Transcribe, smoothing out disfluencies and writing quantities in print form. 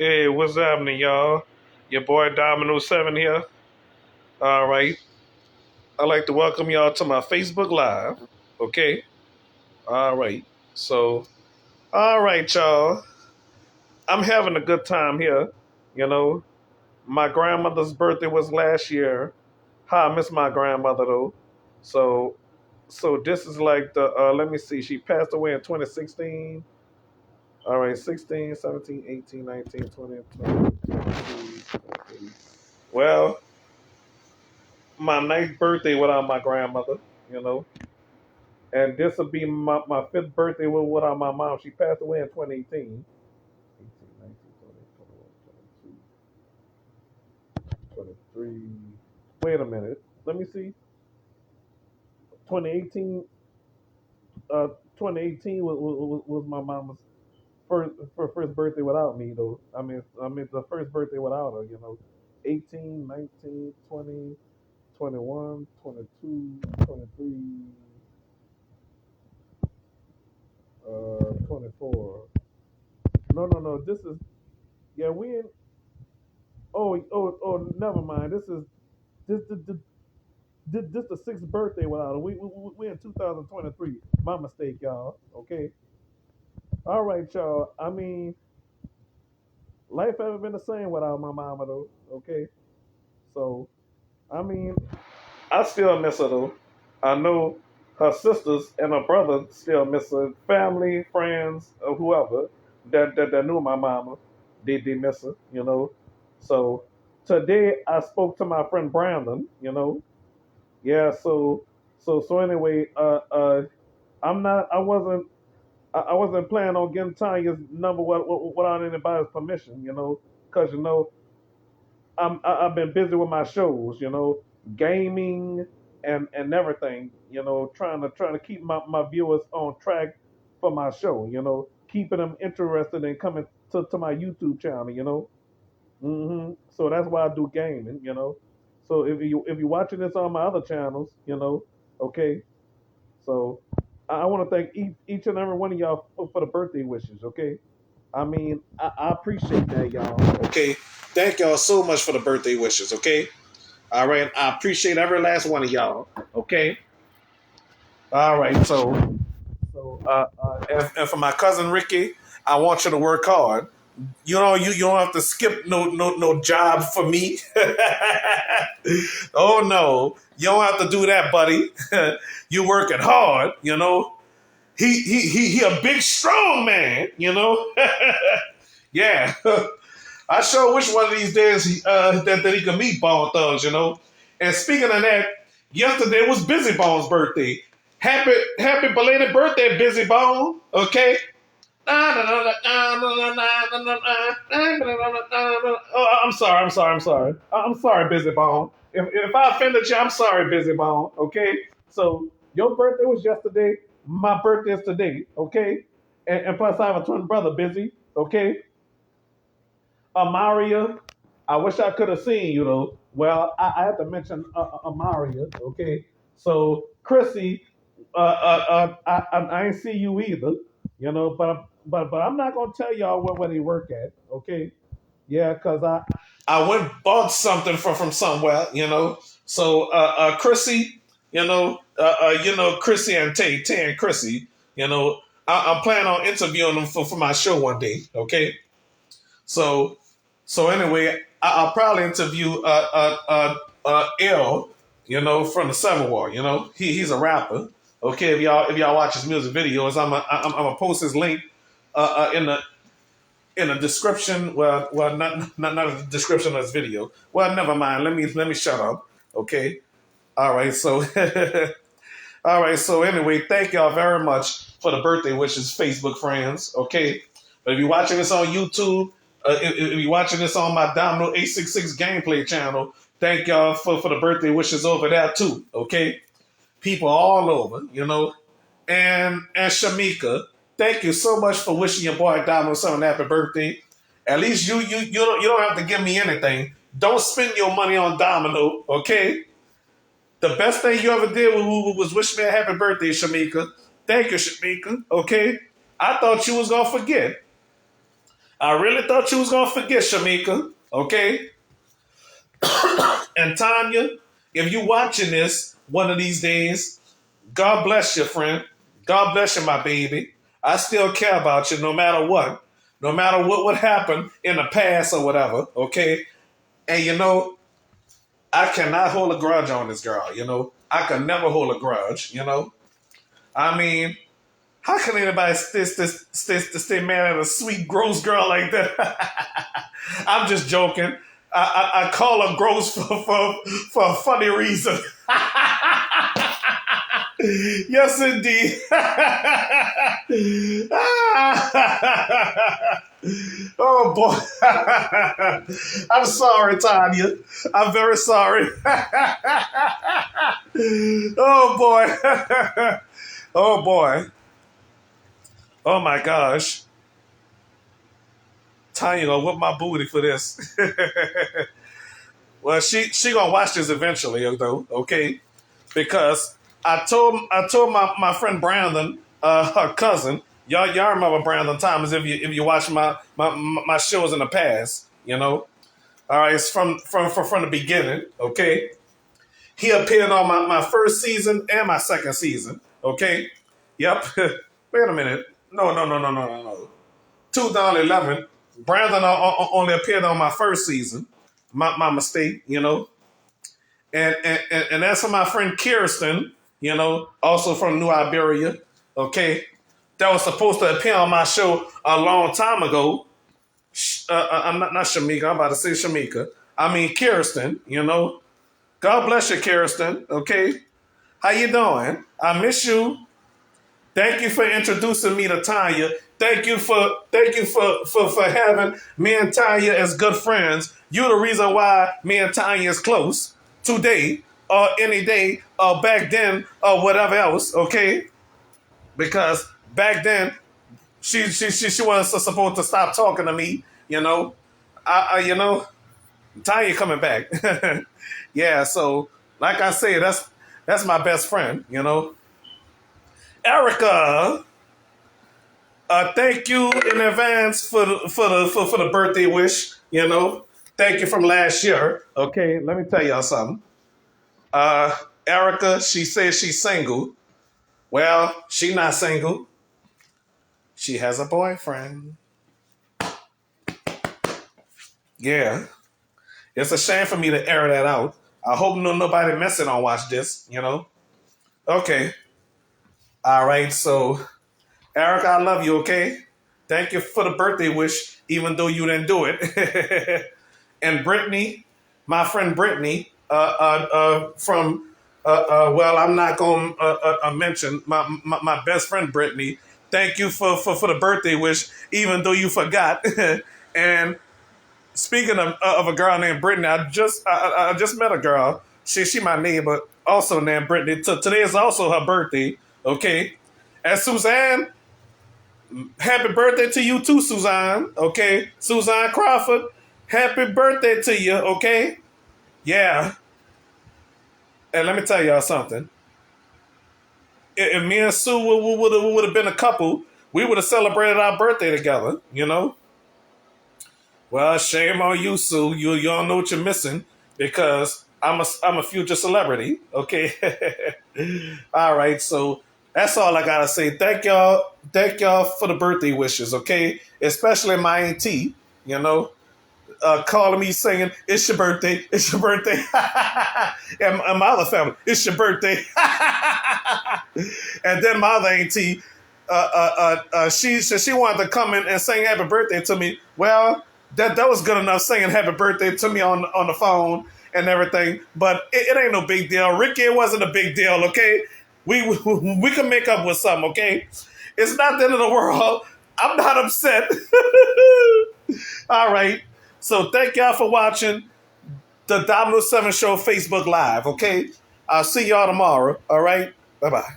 Hey, what's happening, y'all? Your boy Dominoes 7 here. All right. I'd like to welcome y'all to my Facebook Live. Okay. All right. So, all right, y'all. I'm having a good time here. You know, my grandmother's birthday was last year. I miss my grandmother, though. So, so this is like let me see, she passed away in 2016. All right, 16, 17, 18, 19, 20, 20, 22. Well, my ninth birthday without my grandmother, you know. And this will be my fifth birthday without my mom. She passed away in 2018. 18, 19, 20, 21, 22, 23. Wait a minute. Let me see. 2018, uh, 2018 was my mama's first birthday without me, though. I mean, the first birthday without her, you know. 18, 19, 20, 21, 22, 23. 24. No, no, no. This is yeah. We in. Oh. Never mind. This the sixth birthday without her. We in 2023. My mistake, y'all. Okay. All right, y'all. I mean, life haven't been the same without my mama though. Okay. So I mean, I still miss her though. I know her sisters and her brother still miss her. Family, friends, or whoever that knew my mama, they miss her. You know. So today I spoke to my friend Brandon. You know. Yeah. So anyway, I'm not. I wasn't planning on getting Tanya's number without anybody's permission. You know, because I've been busy with my shows, you know, gaming and everything, you know, trying to keep my viewers on track for my show, you know, keeping them interested in coming to my YouTube channel, you know. So that's why I do gaming, you know. So if you're watching this on my other channels, you know, okay. So I want to thank each and every one of y'all for the birthday wishes, okay. I mean, I appreciate that, y'all. Okay. Thank y'all so much for the birthday wishes, okay? All right. I appreciate every last one of y'all. Okay. All right. And for my cousin Ricky, I want you to work hard. You know, you don't have to skip no job for me. Oh no, you don't have to do that, buddy. You working hard, you know. He a big strong man, you know. Yeah. I sure wish one of these days that he could meet Bone Thugs, you know. And speaking of that, yesterday was Busy Bone's birthday. Happy belated birthday, Busy Bone. Okay. Oh, I'm sorry, Busy Bone. If I offended you, I'm sorry, Busy Bone. Okay. So your birthday was yesterday. My birthday is today. Okay. And plus, I have a twin brother, Busy. Okay. Amaria, I wish I could have seen you though. Well, I have to mention Amaria, okay? So Chrissy, I ain't see you either, you know. But I'm not gonna tell y'all where they work at, okay? Yeah, cause I went and bought something from somewhere, you know. So Chrissy, Chrissy and Tay and Chrissy, you know, I'm planning on interviewing them for my show one day, okay? So anyway, I'll probably interview L, you know, from the Seven War. You know, he's a rapper. Okay, if y'all watch his music videos, I'm gonna post his link in the description. Well, not a description of this video. Well, never mind. Let me shut up. Okay. All right. So all right. So anyway, thank y'all very much for the birthday wishes, Facebook friends. Okay. But if you're watching this on YouTube, if you're watching this on my Domino 866 gameplay channel, thank y'all for the birthday wishes over there too. Okay. People all over, you know. And Shamika, thank you so much for wishing your boy Domino something happy birthday. At least you don't have to give me anything. Don't spend your money on Domino, okay? The best thing you ever did was wish me a happy birthday, Shamika. Thank you, Shamika. Okay, I thought you was gonna forget. I really thought you was gonna forget Shamika, okay? And Tanya, if you watching this one of these days, God bless you, friend. God bless you, my baby. I still care about you no matter what. No matter what would happen in the past or whatever, okay? And I cannot hold a grudge on this girl. I can never hold a grudge. I mean, how can anybody stay mad at a sweet, gross girl like that? I'm just joking. I call her gross for a funny reason. Yes, indeed. Oh boy. I'm sorry, Tanya. I'm very sorry. Oh boy. Oh boy. Oh my gosh. Tanya gonna whip my booty for this. Well, she gonna watch this eventually, though, okay? Because I told my friend Brandon, her cousin, y'all remember Brandon Thomas if you watch my shows in the past. All right, it's from the beginning, okay? He appeared on my first season and my second season, okay? Yep. Wait a minute. No. 2011. Brandon only appeared on my first season. My mistake. And that's for my friend Kirsten, also from New Iberia, okay, that was supposed to appear on my show a long time ago. I'm not Shamika. I'm about to say Shamika. I mean Kirsten. God bless you, Kirsten. Okay, how you doing? I miss you. Thank you for introducing me to Tanya. Thank you for having me and Tanya as good friends. You're the reason why me and Tanya is close today or any day or back then or whatever else, okay? Because back then she wasn't supposed to stop talking to me. Tanya coming back. Yeah, so like I say, that's my best friend. Erica. Thank you in advance for the birthday wish. Thank you from last year. Okay, let me tell y'all something. Erica, she says she's single. Well, she's not single. She has a boyfriend. Yeah, it's a shame for me to air that out. I hope nobody messing on watch this. Okay, all right. So, Erica, I love you. Okay, thank you for the birthday wish, even though you didn't do it. And Brittany, my friend Brittany, from well, I'm not going to mention my best friend Brittany. Thank you for the birthday wish, even though you forgot. And speaking of a girl named Brittany, I just met a girl. She my neighbor, also named Brittany. Today is also her birthday. Okay, and Suzanne. Happy birthday to you too, Suzanne. Okay, Suzanne Crawford. Happy birthday to you. Okay, yeah. And let me tell y'all something. If me and Sue would have been a couple, we would have celebrated our birthday together. Well, shame on you, Sue. You don't know what you're missing because I'm a future celebrity. Okay. All right. So that's all I gotta say. Thank y'all. Thank y'all for the birthday wishes. Okay, especially my auntie. Calling me saying, "It's your birthday, it's your birthday," and my other family, "It's your birthday," and then my other auntie, she said she wanted to come in and sing happy birthday to me. Well, that was good enough singing happy birthday to me on the phone and everything, but it ain't no big deal. Ricky, it wasn't a big deal. Okay, we can make up with something. Okay, it's not the end of the world. I'm not upset. All right. So thank y'all for watching the Dominoes 7 Show Facebook Live, okay? I'll see y'all tomorrow, all right? Bye-bye.